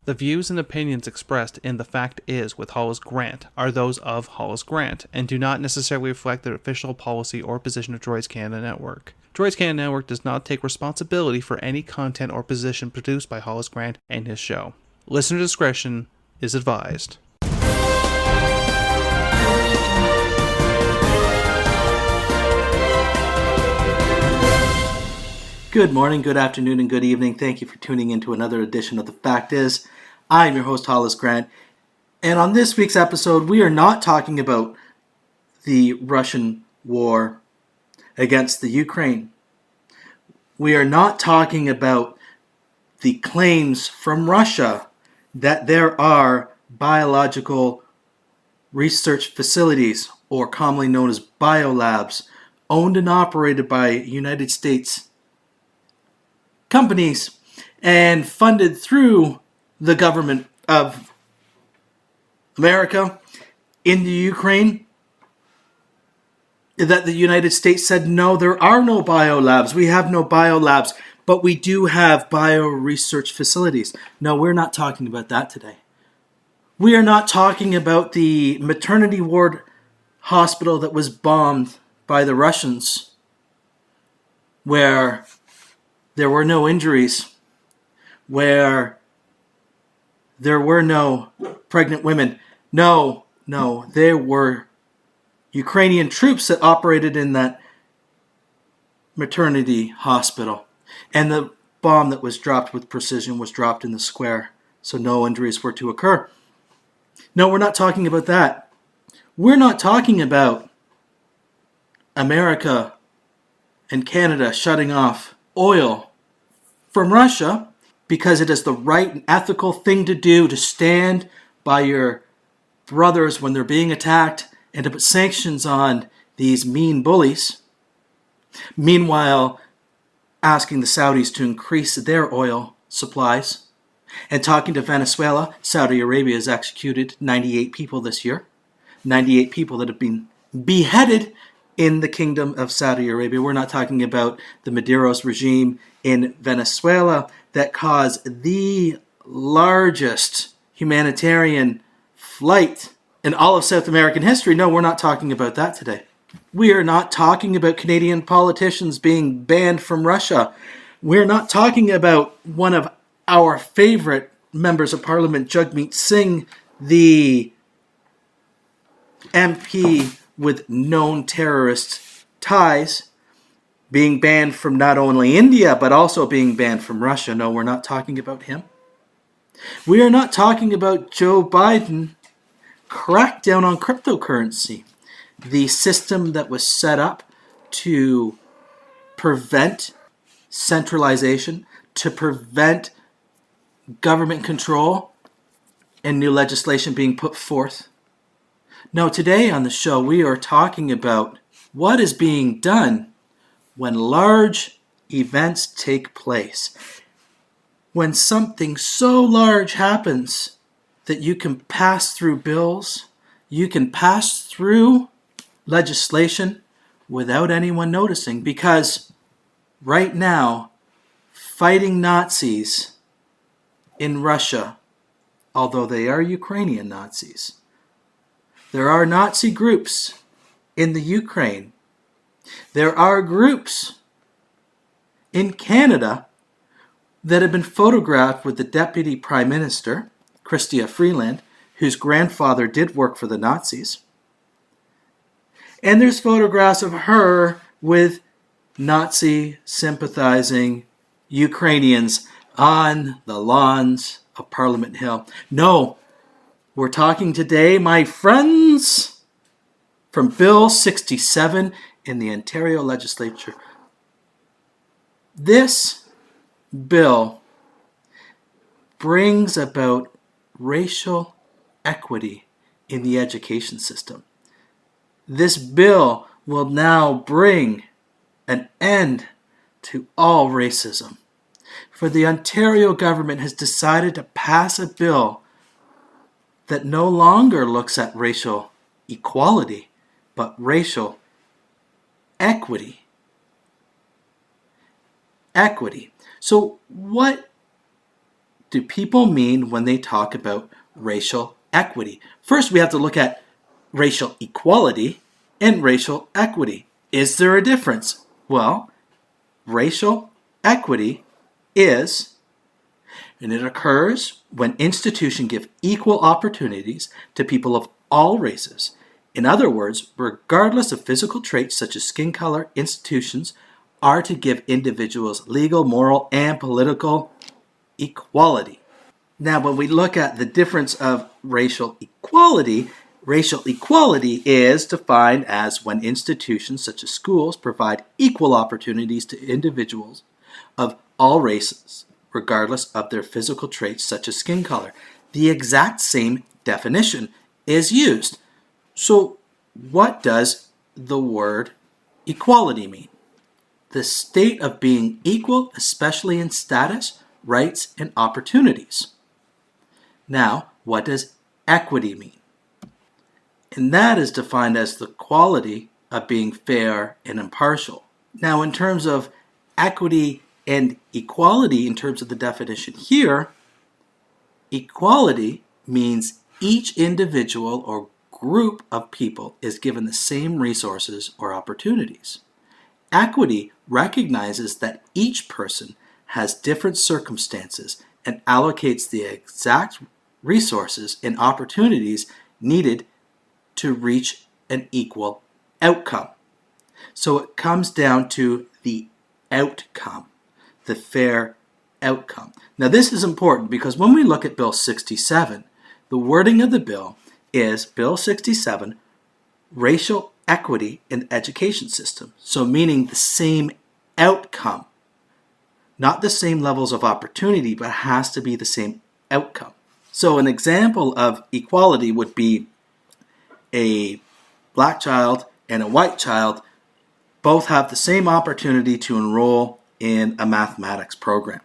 The views and opinions expressed in The Fact Is with Hollis Grant are those of Hollis Grant and do not necessarily reflect the official policy or position of Droids Canada Network. Droids Canada Network does not take responsibility for any content or position produced by Hollis Grant and his show. Listener discretion is advised. Good morning, good afternoon, and good evening. Thank you for tuning in to another edition of The Fact Is. I'm your host, Hollis Grant. And on this week's episode, we are not talking about the Russian war against the Ukraine. We are not talking about the claims from Russia that there are biological research facilities, or commonly known as biolabs, owned and operated by United States companies and funded through the government of America in the Ukraine, that the United States said, no, there are no biolabs. We have no biolabs, but we do have bio-research facilities. No, we're not talking about that today. We are not talking about the maternity ward hospital that was bombed by the Russians, where there were no injuries, where there were no pregnant women. No, there were Ukrainian troops that operated in that maternity hospital. And the bomb that was dropped with precision was dropped in the square, so no injuries were to occur. No, we're not talking about that. We're not talking about America and Canada shutting off oil from Russia because it is the right and ethical thing to do to stand by your brothers when they're being attacked and to put sanctions on these mean bullies. Meanwhile, asking the Saudis to increase their oil supplies. And talking to Venezuela, Saudi Arabia has executed 98 people this year. 98 people that have been beheaded in the Kingdom of Saudi Arabia. We're not talking about the Maduro's regime in Venezuela that caused the largest humanitarian flight in all of South American history. No, we're not talking about that today. We are not talking about Canadian politicians being banned from Russia. We're not talking about one of our favorite members of Parliament, Jagmeet Singh, the MP with known terrorist ties, being banned from not only India, but also being banned from Russia. No, we're not talking about him. We are not talking about Joe Biden crackdown on cryptocurrency, the system that was set up to prevent centralization, to prevent government control, and new legislation being put forth. No, today on the show we are talking about what is being done when large events take place. When something so large happens that you can pass through bills, you can pass through legislation without anyone noticing, because right now, fighting Nazis in Russia, although they are Ukrainian Nazis, there are Nazi groups in the Ukraine. There are groups in Canada that have been photographed with the Deputy Prime Minister, Chrystia Freeland, whose grandfather did work for the Nazis. And there's photographs of her with Nazi sympathizing Ukrainians on the lawns of Parliament Hill. No, we're talking today, my friends, from Bill 67 in the Ontario Legislature. This bill brings about racial equity in the education system. This bill will now bring an end to all racism. For the Ontario government has decided to pass a bill that no longer looks at racial equality, but racial equity. Equity. So what do people mean when they talk about racial equity? First, we have to look at racial equality and racial equity. Is there a difference? Well, racial equity is, and it occurs when institutions give equal opportunities to people of all races. In other words, regardless of physical traits such as skin color, institutions are to give individuals legal, moral, and political equality. Now, when we look at the difference of racial equality is defined as when institutions such as schools provide equal opportunities to individuals of all races, regardless of their physical traits such as skin color. The exact same definition is used. So, what does the word equality mean? The state of being equal, especially in status, rights, and opportunities. Now, what does equity mean? And that is defined as the quality of being fair and impartial. Now, in terms of equity and equality, in terms of the definition here, equality means each individual or group of people is given the same resources or opportunities. Equity recognizes that each person has different circumstances and allocates the exact resources and opportunities needed to reach an equal outcome. So it comes down to the outcome, the fair outcome. Now this is important because when we look at Bill 67, the wording of the bill is Bill 67, racial equity in the education system. So meaning the same outcome, not the same levels of opportunity, but it has to be the same outcome. So an example of equality would be a black child and a white child both have the same opportunity to enroll in a mathematics program.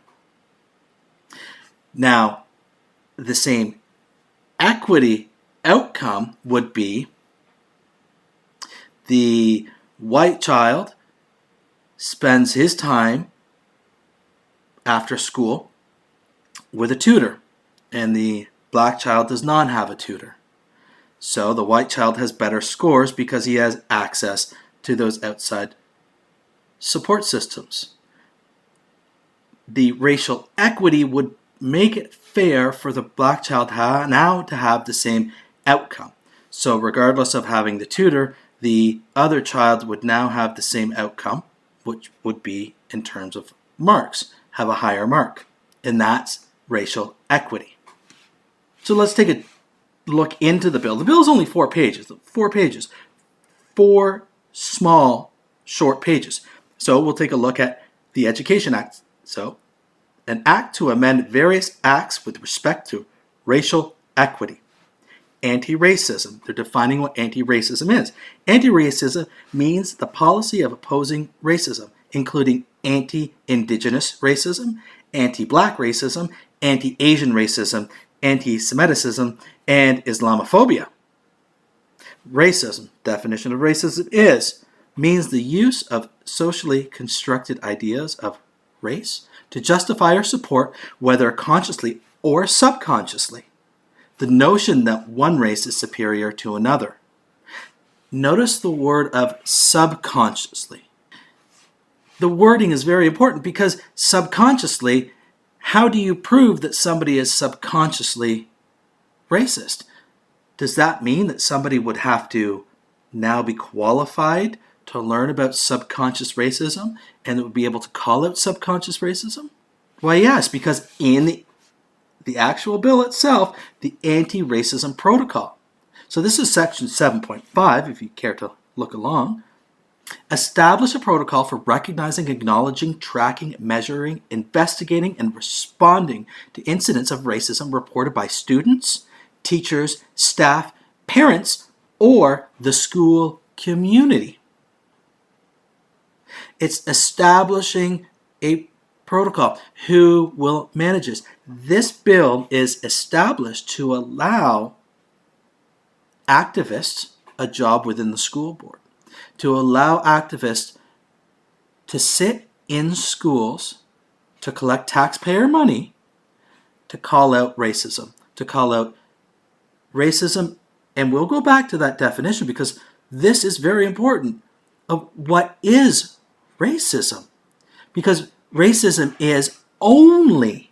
Now, the same equity outcome would be the white child spends his time after school with a tutor, and the black child does not have a tutor. So the white child has better scores because he has access to those outside support systems. The racial equity would make it fair for the black child now to have the same outcome. So regardless of having the tutor, the other child would now have the same outcome, which would be in terms of marks, have a higher mark. And that's racial equity. So let's take a look into the bill. The bill is only 4 pages. 4 small, short pages. So we'll take a look at the Education Act. So, an act to amend various acts with respect to racial equity. Anti-racism. They're defining what anti-racism is. Anti-racism means the policy of opposing racism, including anti-indigenous racism, anti-black racism, anti-Asian racism, anti-Semitism, and Islamophobia. Racism. Definition of racism means the use of socially constructed ideas of race to justify or support, whether consciously or subconsciously, the notion that one race is superior to another. Notice the word of subconsciously. The wording is very important because subconsciously, how do you prove that somebody is subconsciously racist? Does that mean that somebody would have to now be qualified to learn about subconscious racism and would be able to call out subconscious racism? Why, yes, because in the actual bill itself, the anti-racism protocol. So this is section 7.5, if you care to look along. Establish a protocol for recognizing, acknowledging, tracking, measuring, investigating, and responding to incidents of racism reported by students, teachers, staff, parents, or the school community. It's establishing a protocol. Who will manage this? This bill is established to allow activists a job within the school board, to allow activists to sit in schools to collect taxpayer money to call out racism, and we'll go back to that definition because this is very important of what is racism. Because racism is only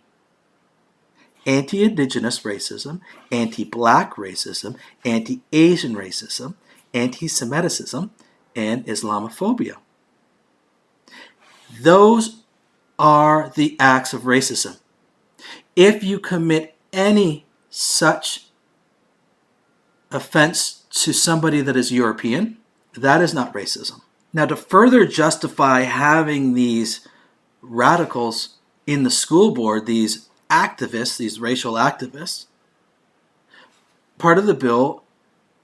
anti-Indigenous racism, anti-Black racism, anti-Asian racism, anti-Semiticism, and Islamophobia. Those are the acts of racism. If you commit any such offense to somebody that is European, that is not racism. Now, to further justify having these radicals in the school board, these activists, these racial activists, part of the bill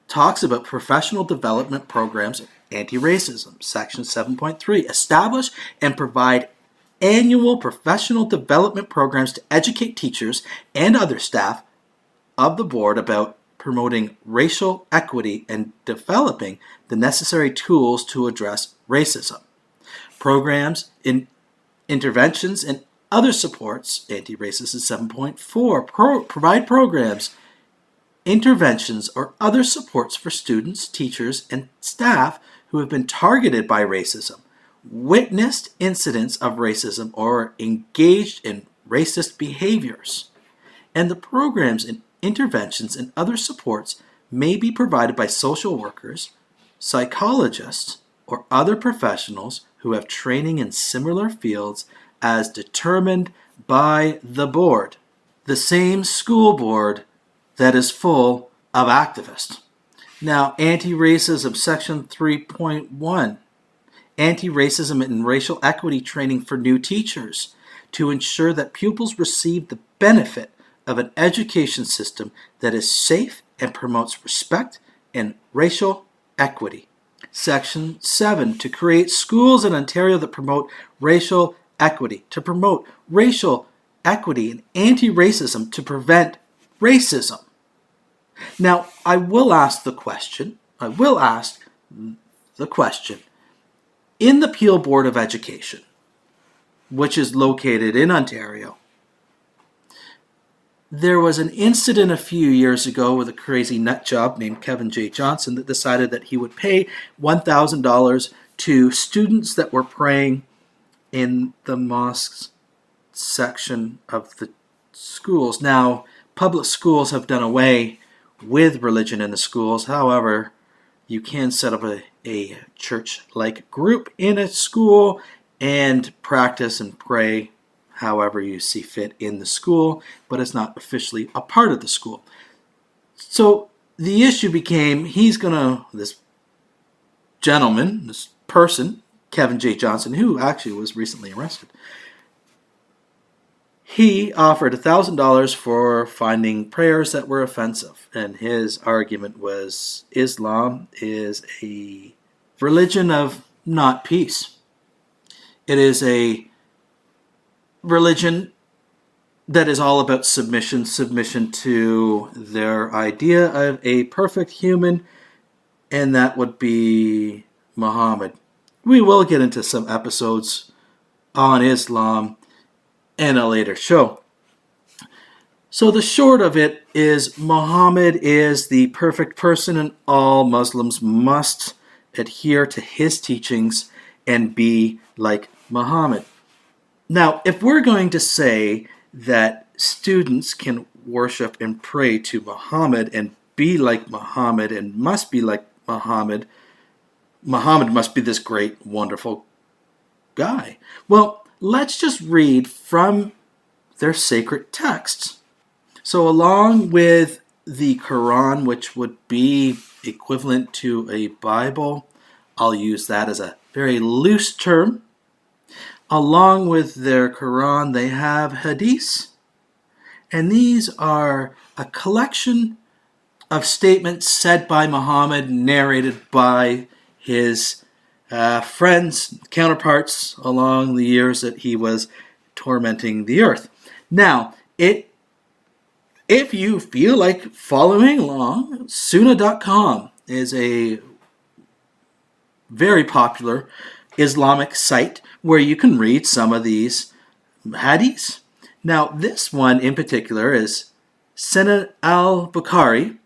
talks about professional development programs of anti-racism. Section 7.3, establish and provide annual professional development programs to educate teachers and other staff of the board about promoting racial equity and developing the necessary tools to address racism. Programs, interventions, and other supports, anti-racist is 7.4, provide programs, interventions, or other supports for students, teachers, and staff who have been targeted by racism, witnessed incidents of racism, or engaged in racist behaviors. And the programs and interventions and other supports may be provided by social workers, psychologists, or other professionals who have training in similar fields as determined by the board, the same school board that is full of activists. Now, anti-racism, section 3.1, anti-racism and racial equity training for new teachers to ensure that pupils receive the benefit of an education system that is safe and promotes respect and racial equity. Section 7, to create schools in Ontario that promote racial equity, to promote racial equity and anti-racism to prevent racism. Now, I will ask the question, in the Peel Board of Education, which is located in Ontario, there was an incident a few years ago with a crazy nut job named Kevin J. Johnson that decided that he would pay $1,000 to students that were praying in the mosques section of the schools. Now, public schools have done away with religion in the schools. However, you can set up a church-like group in a school and practice and pray however you see fit in the school, but it's not officially a part of the school. So the issue became, this gentleman, this person, Kevin J. Johnson, who actually was recently arrested, he offered $1,000 for finding prayers that were offensive. And his argument was Islam is a religion of not peace. It is a religion that is all about submission to their idea of a perfect human, and that would be Muhammad. We will get into some episodes on Islam in a later show. So the short of it is Muhammad is the perfect person, and all Muslims must adhere to his teachings and be like Muhammad. Now, if we're going to say that students can worship and pray to Muhammad and be like Muhammad and must be like Muhammad, Muhammad must be this great, wonderful guy. Well, let's just read from their sacred texts. So along with the Quran, which would be equivalent to a Bible, I'll use that as a very loose term. Along with their Quran, they have hadiths, and these are a collection of statements said by Muhammad, narrated by his friends, counterparts along the years that he was tormenting the earth. Now, if you feel like following along, Sunnah.com is a very popular Islamic site where you can read some of these hadiths. Now, this one in particular is Senat al-Bukhari,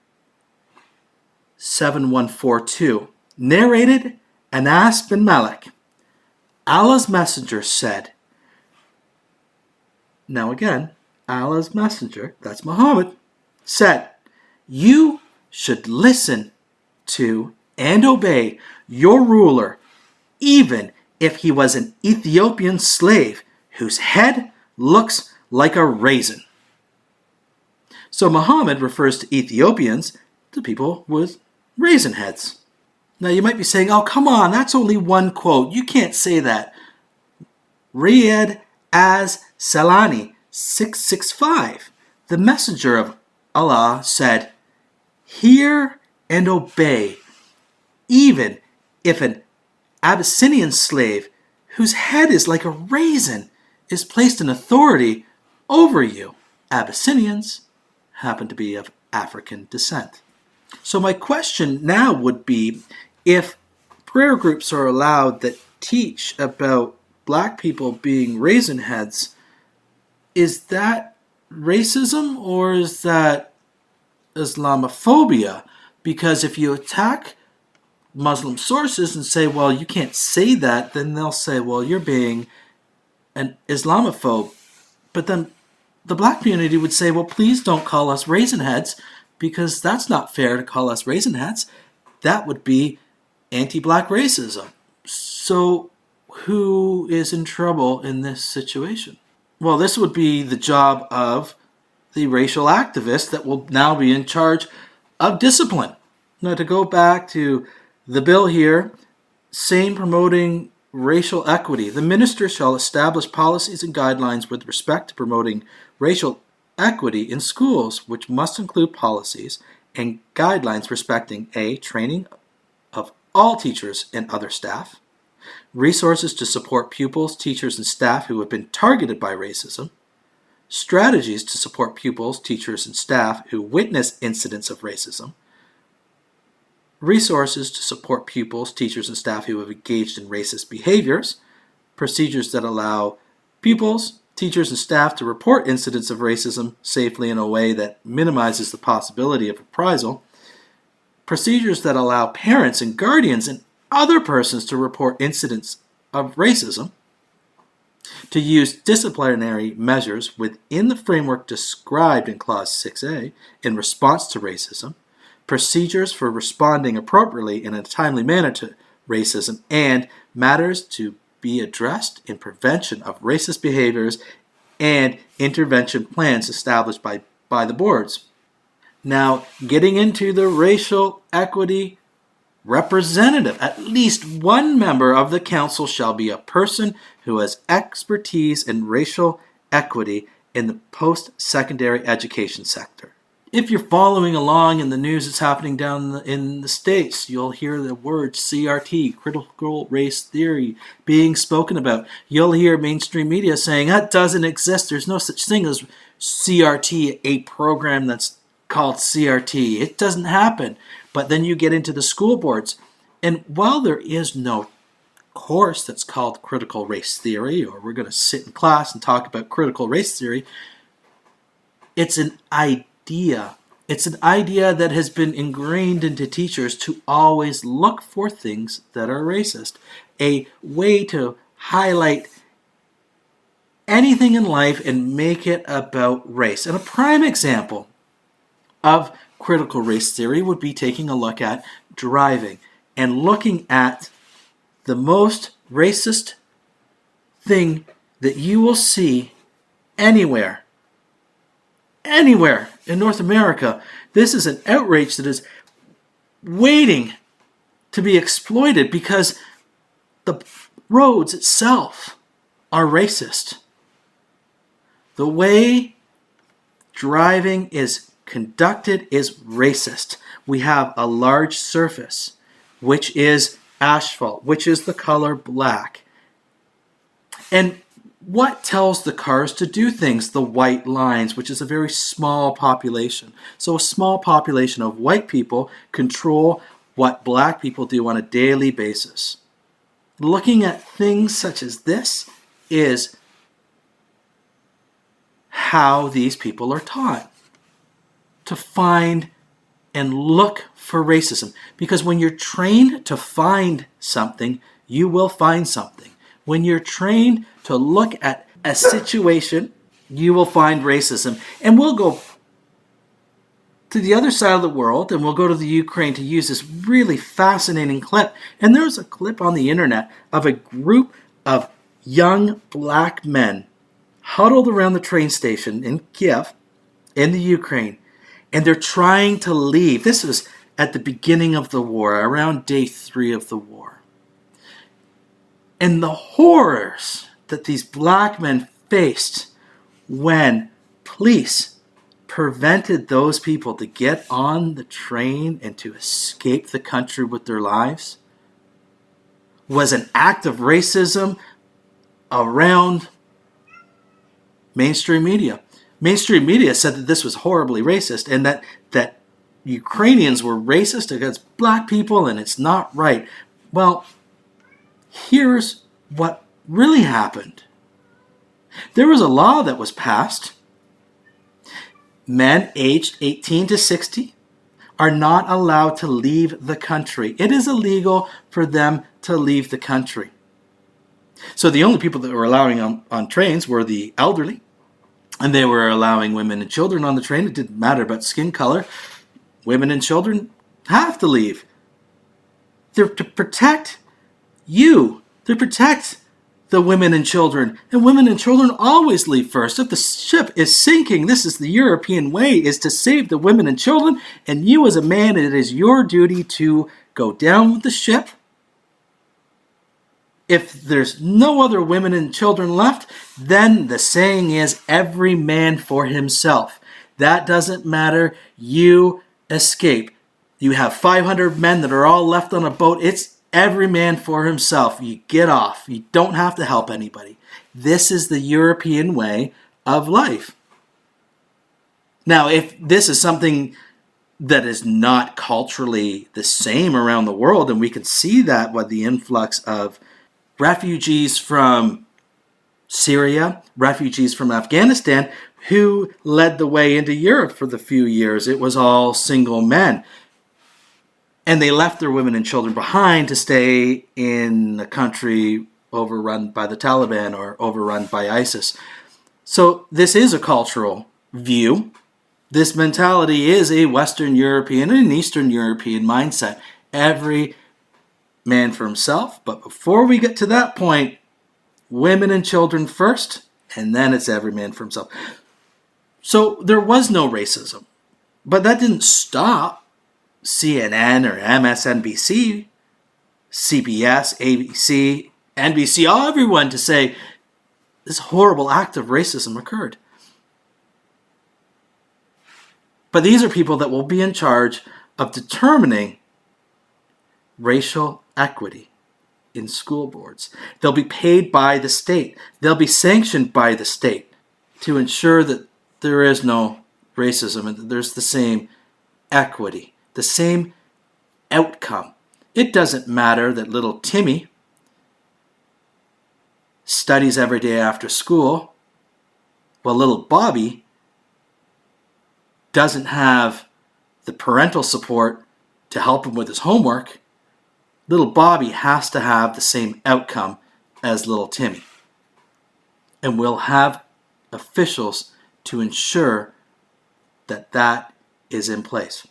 7142, narrated Anas bin Malik. Allah's messenger said, now again, Allah's messenger, that's Muhammad, said, you should listen to and obey your ruler, even if he was an Ethiopian slave whose head looks like a raisin. So Muhammad refers to Ethiopians, to people with raisin heads. Now you might be saying, oh, come on, that's only one quote. You can't say that. Riyad as-Salani, 665. The messenger of Allah said, hear and obey, even if an Abyssinian slave whose head is like a raisin is placed in authority over you. Abyssinians happen to be of African descent. So my question now would be, if prayer groups are allowed that teach about black people being raisin heads, is that racism or is that Islamophobia? Because if you attack Muslim sources and say, well, you can't say that, then they'll say, well, you're being an Islamophobe. But then the black community would say, well, please don't call us raisin heads, because that's not fair to call us raisin heads. That would be anti-black racism. So who is in trouble in this situation? Well, this would be the job of the racial activists that will now be in charge of discipline. Now, to go back to the bill here, same promoting racial equity. The minister shall establish policies and guidelines with respect to promoting racial equity in schools, which must include policies and guidelines respecting A, training of all teachers and other staff, resources to support pupils, teachers, and staff who have been targeted by racism, strategies to support pupils, teachers, and staff who witness incidents of racism, resources to support pupils, teachers, and staff who have engaged in racist behaviors, procedures that allow pupils, teachers, and staff to report incidents of racism safely in a way that minimizes the possibility of reprisal, procedures that allow parents and guardians and other persons to report incidents of racism, to use disciplinary measures within the framework described in Clause 6A in response to racism, procedures for responding appropriately in a timely manner to racism, and matters to be addressed in prevention of racist behaviors and intervention plans established by the boards. Now, getting into the racial equity representative, at least one member of the council shall be a person who has expertise in racial equity in the post-secondary education sector. If you're following along in the news that's happening down in the States, you'll hear the word CRT, critical race theory, being spoken about. You'll hear mainstream media saying, that doesn't exist. There's no such thing as CRT, a program that's called CRT. It doesn't happen. But then you get into the school boards, and while there is no course that's called critical race theory, or we're going to sit in class and talk about critical race theory, it's an idea. It's an idea that has been ingrained into teachers to always look for things that are racist. A way to highlight anything in life and make it about race. And a prime example of critical race theory would be taking a look at driving and looking at the most racist thing that you will see anywhere in North America. This is an outrage that is waiting to be exploited because the roads itself are racist. The way driving is conducted is racist. We have a large surface, which is asphalt, which is the color black. And what tells the cars to do things? The white lines, which is a very small population. So a small population of white people control what black people do on a daily basis. Looking at things such as this is how these people are taught to find and look for racism. Because when you're trained to find something, you will find something. When you're trained to look at a situation, you will find racism. And we'll go to the other side of the world, and we'll go to the Ukraine to use this really fascinating clip. And there's a clip on the internet of a group of young black men huddled around the train station in Kiev, in the Ukraine, and they're trying to leave. This was at the beginning of the war, around day 3 of the war. And the horrors that these black men faced when police prevented those people to get on the train and to escape the country with their lives was an act of racism around mainstream media. Mainstream media said that this was horribly racist and that Ukrainians were racist against black people and it's not right. Well, here's what really happened. There was a law that was passed. Men aged 18 to 60 are not allowed to leave the country. It is illegal for them to leave the country. So the only people that were allowing on trains were the elderly, and they were allowing women and children on the train. It didn't matter about skin color. Women and children have to leave. They're to protect you. They protect the women and children. And women and children always leave first. If the ship is sinking, this is the European way, is to save the women and children. And you as a man, it is your duty to go down with the ship. If there's no other women and children left, then the saying is every man for himself. That doesn't matter. You escape. You have 500 men that are all left on a boat. It's every man for himself. You get off. You don't have to help anybody. This is the European way of life. Now, if this is something that is not culturally the same around the world, and we can see that with the influx of refugees from Syria, refugees from Afghanistan, who led the way into Europe for the few years. It was all single men. And they left their women and children behind to stay in a country overrun by the Taliban or overrun by ISIS. So this is a cultural view. This mentality is a Western European and an Eastern European mindset. Every man for himself. But before we get to that point, women and children first, and then it's every man for himself. So there was no racism. But that didn't stop CNN or MSNBC, CBS, ABC, NBC, everyone to say this horrible act of racism occurred. But these are people that will be in charge of determining racial equity in school boards. They'll be paid by the state. They'll be sanctioned by the state to ensure that there is no racism and that there's the same equity, the same outcome. It doesn't matter that little Timmy studies every day after school while little Bobby doesn't have the parental support to help him with his homework. Little Bobby has to have the same outcome as little Timmy. And we'll have officials to ensure that that is in place.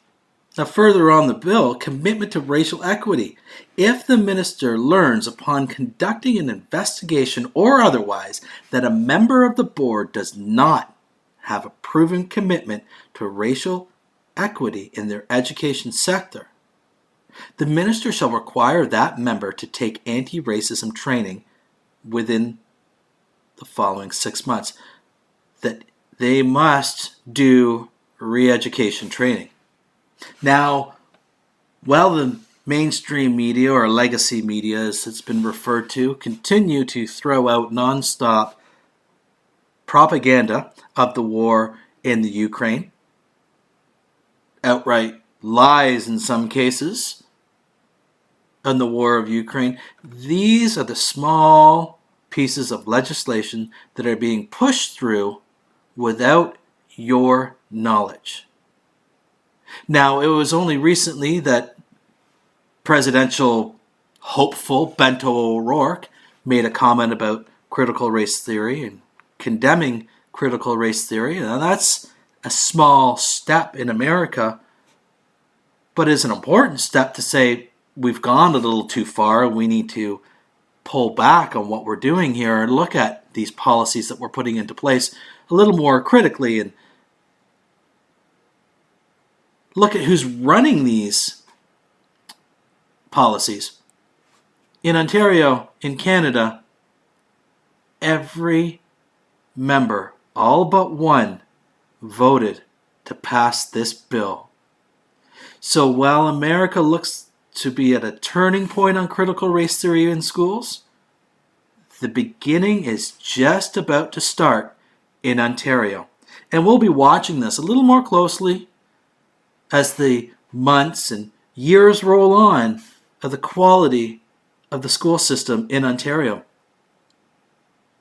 Now, further on the bill, commitment to racial equity. If the minister learns upon conducting an investigation or otherwise that a member of the board does not have a proven commitment to racial equity in their education sector, the minister shall require that member to take anti-racism training within the following 6 months. That they must do re-education training. Now, while the mainstream media or legacy media, as it's been referred to, continue to throw out nonstop propaganda of the war in the Ukraine, outright lies in some cases, on the war of Ukraine, these are the small pieces of legislation that are being pushed through without your knowledge. Now, it was only recently that presidential hopeful Beto O'Rourke made a comment about critical race theory and condemning critical race theory. Now, that's a small step in America, but it's an important step to say we've gone a little too far. We need to pull back on what we're doing here and look at these policies that we're putting into place a little more critically and look at who's running these policies. In Ontario, in Canada, every member, all but one, voted to pass this bill. So while America looks to be at a turning point on critical race theory in schools, the beginning is just about to start in Ontario. And we'll be watching this a little more closely as the months and years roll on of the quality of the school system in Ontario.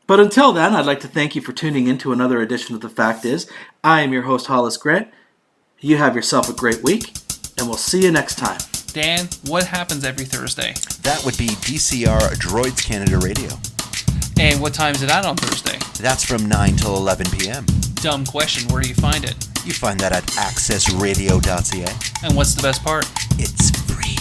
But until then, I'd like to thank you for tuning in to another edition of The Fact Is. I am your host, Hollis Grant. You have yourself a great week, and we'll see you next time. Dan, what happens every Thursday? That would be DCR Droids Canada Radio. And what time is it at on Thursday? That's from 9 till 11 p.m. Dumb question, where do you find it? You find that at accessradio.ca. And what's the best part? It's free.